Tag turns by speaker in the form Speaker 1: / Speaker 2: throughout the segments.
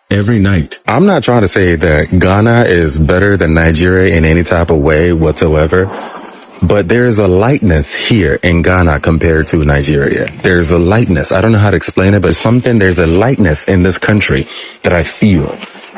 Speaker 1: every night. I'm not trying to say that Ghana is better than Nigeria in any type of way whatsoever, but there's a lightness here in Ghana compared to Nigeria. There's a lightness. I don't know how to explain it, but there's a lightness in this country that I feel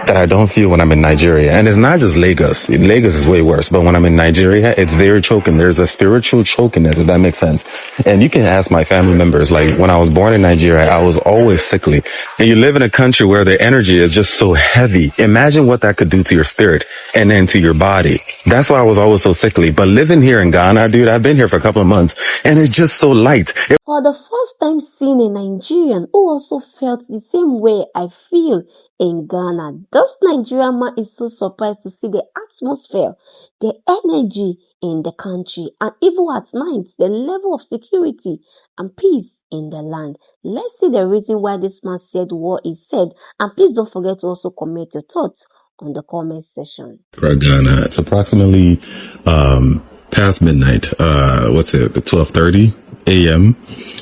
Speaker 1: that I don't feel when I'm in Nigeria. And it's not just Lagos. Lagos is way worse, but when I'm in Nigeria, it's very choking. There's a spiritual chokiness, if that makes sense. And you can ask my family members, like when I was born in Nigeria, I was always sickly. And you live in a country where the energy is just so heavy. Imagine what that could do to your spirit and then to your body. That's why I was always so sickly. But living here in Ghana, dude, I've been here for a couple of months and it's just so light.
Speaker 2: For the first time seeing a Nigerian who also felt the same way I feel in Ghana, this Nigerian man is so surprised to see the atmosphere, the energy in the country, and even at night, the level of security and peace in the land. Let's see the reason why this man said what he said, and please don't forget to also comment your thoughts on the comment section.
Speaker 1: Ghana, it's approximately past midnight. What's it? 12:30 a.m.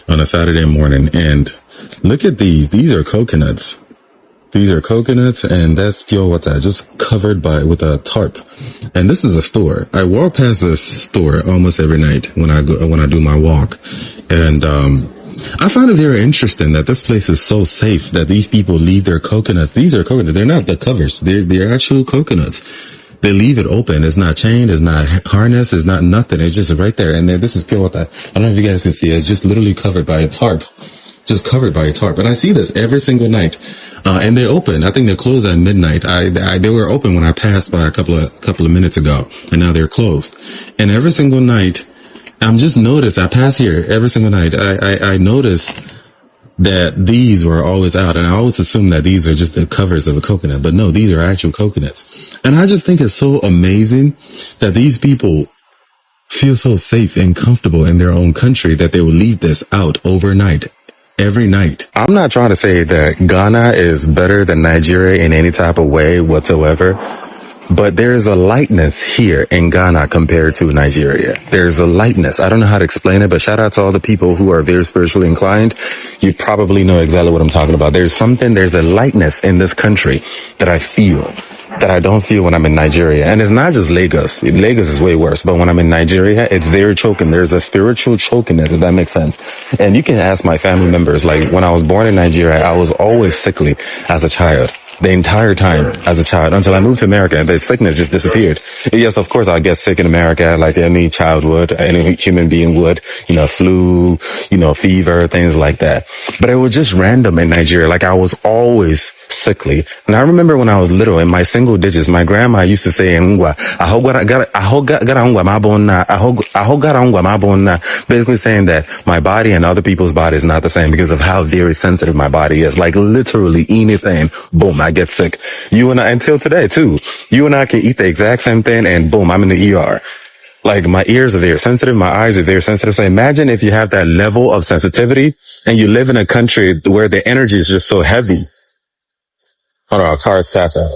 Speaker 1: on a Saturday morning, and look at these. These are coconuts. These are coconuts, and that's pure water, just covered with a tarp. And this is a store. I walk past this store almost every night when I do my walk, and I find it very interesting that this place is so safe that these people leave their coconuts. These are coconuts. They're not the covers. They're actual coconuts. They leave it open. It's not chained. It's not harnessed. It's not nothing. It's just right there. And then this is pure water. I don't know if you guys can see it. It's just literally covered by a tarp. Just covered by a tarp. And I see this every single night. And they open. I think they close at midnight. They were open when I passed by a couple of minutes ago, and now they're closed. And every single night, I pass here every single night. I notice that these were always out, and I always assume that these are just the covers of a coconut, but no, these are actual coconuts. And I just think it's so amazing that these people feel so safe and comfortable in their own country that they will leave this out overnight. Every night. I'm not trying to say that Ghana is better than Nigeria in any type of way whatsoever, but there's a lightness here in Ghana compared to Nigeria. There's a lightness. I don't know how to explain it, but shout out to all the people who are very spiritually inclined. You probably know exactly what I'm talking about. There's a lightness in this country that I feel that I don't feel when I'm in Nigeria. And it's not just Lagos. Lagos is way worse, but when I'm in Nigeria, it's very choking. There's a spiritual chokiness, if that makes sense. And you can ask my family members, like when I was born in Nigeria, I was always sickly as a child. The entire time as a child until I moved to America, the sickness just disappeared. Yes, of course, I get sick in America like any child would, any human being would, flu, fever, things like that. But it was just random in Nigeria. Like I was always sickly. And I remember when I was little in my single digits, my grandma used to say, basically saying that my body and other people's body is not the same because of how very sensitive my body is. Like literally anything, boom, I get sick. You and I, until today too, you and I can eat the exact same thing and boom, I'm in the ER. Like my ears are very sensitive, my eyes are very sensitive. So imagine if you have that level of sensitivity and you live in a country where the energy is just so heavy. Hold on, our car is passing.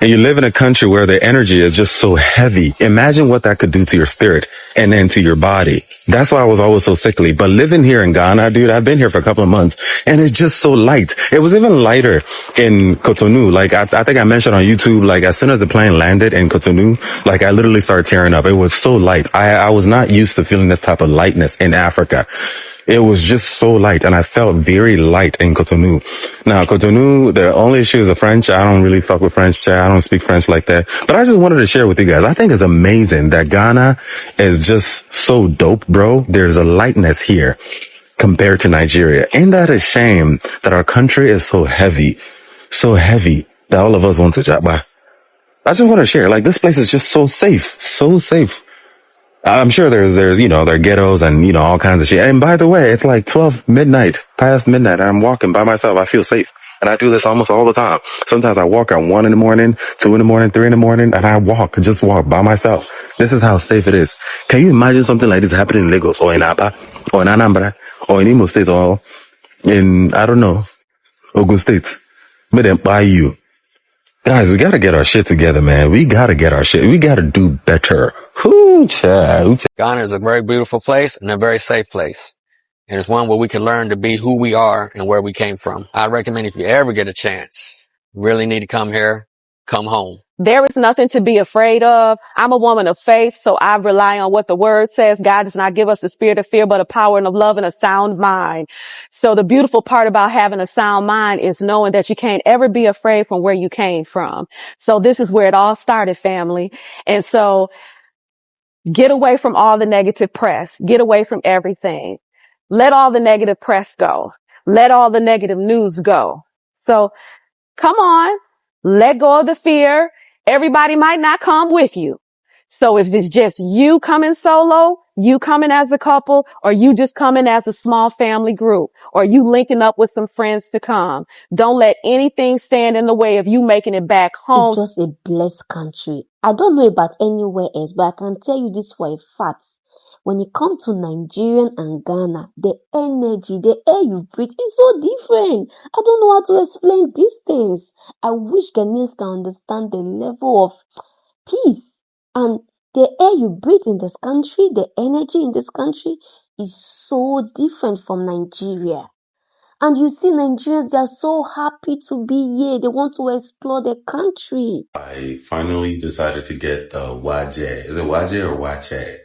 Speaker 1: And you live in a country where the energy is just so heavy. Imagine what that could do to your spirit and then to your body. That's why I was always so sickly. But living here in Ghana, dude, I've been here for a couple of months and it's just so light. It was even lighter in Cotonou. Like I think I mentioned on YouTube, like as soon as the plane landed in Cotonou, like I literally started tearing up. It was so light. I was not used to feeling this type of lightness in Africa. It was just so light and I felt very light in Cotonou. Now, Cotonou, the only issue is the French. I don't really fuck with French. I don't speak French like that. But I just wanted to share with you guys. I think it's amazing that Ghana is just so dope, bro. There's a lightness here compared to Nigeria. Ain't that a shame that our country is so heavy that all of us want to job by? I just want to share, like this place is just so safe, so safe. I'm sure there's, there are ghettos and, all kinds of shit. And by the way, it's like past midnight. I'm walking by myself. I feel safe. And I do this almost all the time. Sometimes I walk at 1 in the morning, 2 in the morning, 3 in the morning, and I just walk by myself. This is how safe it is. Can you imagine something like this happening in Lagos or in Aba or in Anambra or in Imo State or in, I don't know, Ogun State? May them buy you. Guys, we gotta get our shit together, man. We gotta do better.
Speaker 3: Ghana is a very beautiful place and a very safe place. And it's one where we can learn to be who we are and where we came from. I recommend if you ever get a chance, really need to come here, come home.
Speaker 4: There is nothing to be afraid of. I'm a woman of faith, so I rely on what the word says. God does not give us the spirit of fear, but a power and of love and a sound mind. So the beautiful part about having a sound mind is knowing that you can't ever be afraid from where you came from. So this is where it all started, family. And so get away from all the negative press. Get away from everything. Let all the negative press go. Let all the negative news go. So come on, let go of the fear. Everybody might not come with you. So if it's just you coming solo, you coming as a couple, or you just coming as a small family group, or you linking up with some friends to come, don't let anything stand in the way of you making it back home.
Speaker 2: It's just a blessed country. I don't know about anywhere else, but I can tell you this for a fact. When it comes to Nigerian and Ghana, the energy, the air you breathe is so different. I don't know how to explain these things. I wish Ghanaians can understand the level of peace and the air you breathe in this country, the energy in this country is so different from Nigeria. And you see Nigerians, they are so happy to be here. They want to explore the country.
Speaker 1: I finally decided to get the waje. Is it waje or wache?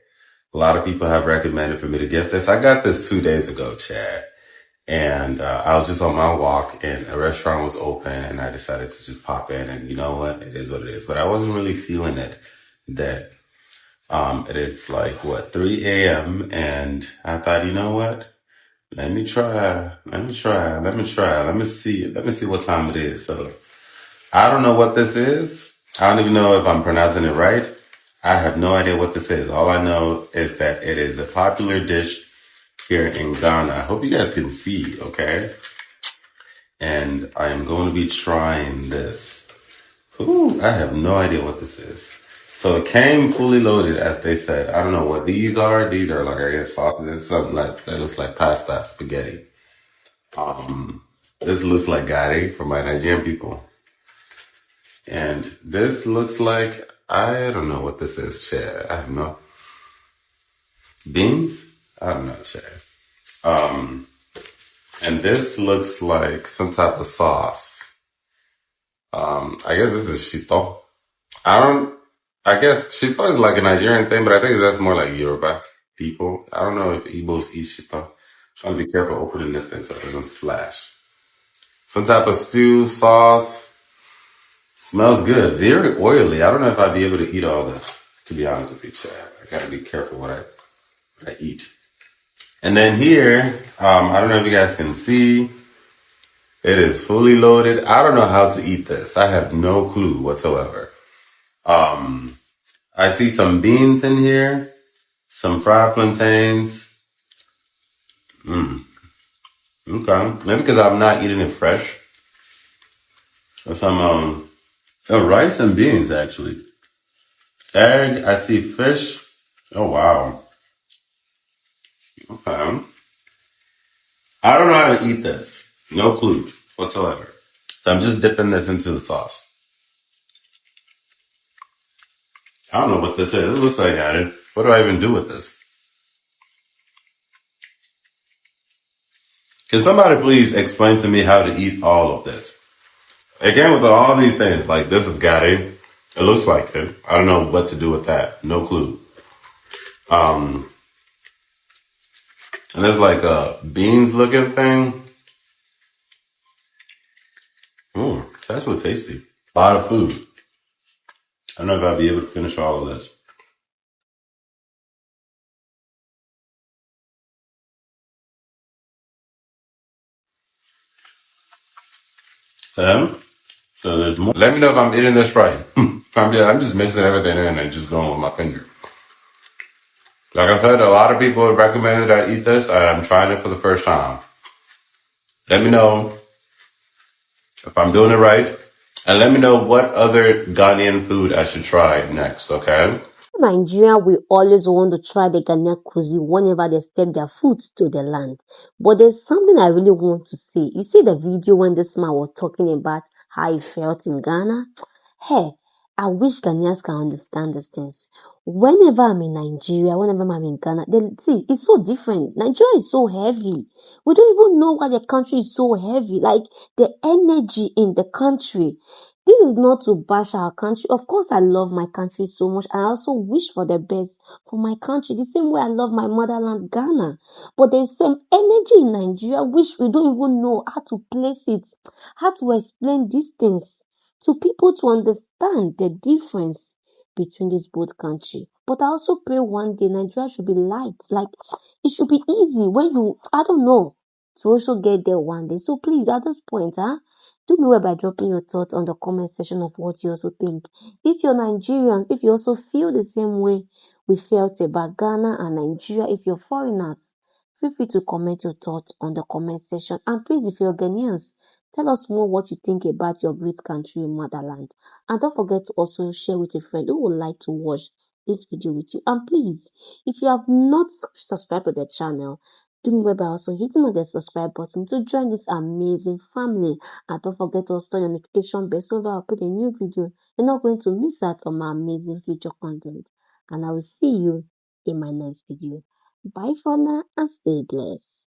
Speaker 1: A lot of people have recommended for me to get this. I got this 2 days ago, Chad. And I was just on my walk and a restaurant was open and I decided to just pop in and you know what? It is what it is. But I wasn't really feeling it that it's like what, 3 a.m. and I thought, you know what? Let me see what time it is. So I don't know what this is. I don't even know if I'm pronouncing it right. I have no idea what this is. All I know is that it is a popular dish here in Ghana. I hope you guys can see, okay? And I am going to be trying this. Ooh, I have no idea what this is. So it came fully loaded, as they said. I don't know what these are. These are like, I guess, sausages, something like that looks like pasta, spaghetti. This looks like gari for my Nigerian people. And this looks like, I don't know what this is, Chad. I have no. Beans? I don't know, Chad. And this looks like some type of sauce. I guess this is shito. I guess shito is like a Nigerian thing, but I think that's more like Yoruba people. I don't know if Igbos eat shito. I'm trying to be careful opening this thing so it doesn't splash. Some type of stew, sauce. Smells good. Very oily. I don't know if I'd be able to eat all this, to be honest with you, Chad. I gotta be careful what I eat. And then here, I don't know if you guys can see, it is fully loaded. I don't know how to eat this. I have no clue whatsoever. I see some beans in here, some fried plantains. Okay. Maybe because I'm not eating it fresh. Or some, rice and beans, actually. Egg, I see fish. Oh, wow. Okay. I don't know how to eat this. No clue whatsoever. So I'm just dipping this into the sauce. I don't know what this is. It looks like I What do I even do with this? Can somebody please explain to me how to eat all of this? Again, with all these things, like this is gari. It looks like it. I don't know what to do with that. No clue. And there's like a beans looking thing. That's what tasty. A lot of food. I don't know if I'll be able to finish all of this. So there's more. Let me know if I'm eating this right. I'm just mixing everything in and just going with my finger. Like I said, a lot of people have recommended I eat this, and I'm trying it for the first time. Let me know if I'm doing it right, and let me know what other Ghanaian food I should try next, okay?
Speaker 2: Nigeria will always want to try the Ghanaian cuisine whenever they step their foot to the land. But there's something I really want to say. You see the video when this man was talking about how he felt in Ghana? Hey, I wish Ghanaians can understand these things. Whenever I'm in Nigeria, whenever I'm in Ghana, then see, it's so different. Nigeria is so heavy. We don't even know why the country is so heavy. Like the energy in the country. This is not to bash our country. Of course, I love my country so much. I also wish for the best for my country, the same way I love my motherland, Ghana. But the same energy in Nigeria, which we don't even know how to place it, how to explain these things to people to understand the difference between these both countries. But I also pray one day Nigeria should be light. Like it should be easy when you, I don't know, to also get there one day. So please, at this point, do me well by dropping your thoughts on the comment section of what you also think. If you're Nigerians, if you also feel the same way we felt about Ghana and Nigeria, if you're foreigners, feel free to comment your thoughts on the comment section. And please, if you're Ghanaians, tell us more what you think about your great country, motherland. And don't forget to also share with a friend who would like to watch this video with you. And please, if you have not subscribed to the channel, do me well by also hitting on the subscribe button to join this amazing family. And don't forget to install your notification bell so that I'll put a new video. You're not going to miss out on my amazing future content. And I will see you in my next video. Bye for now and stay blessed.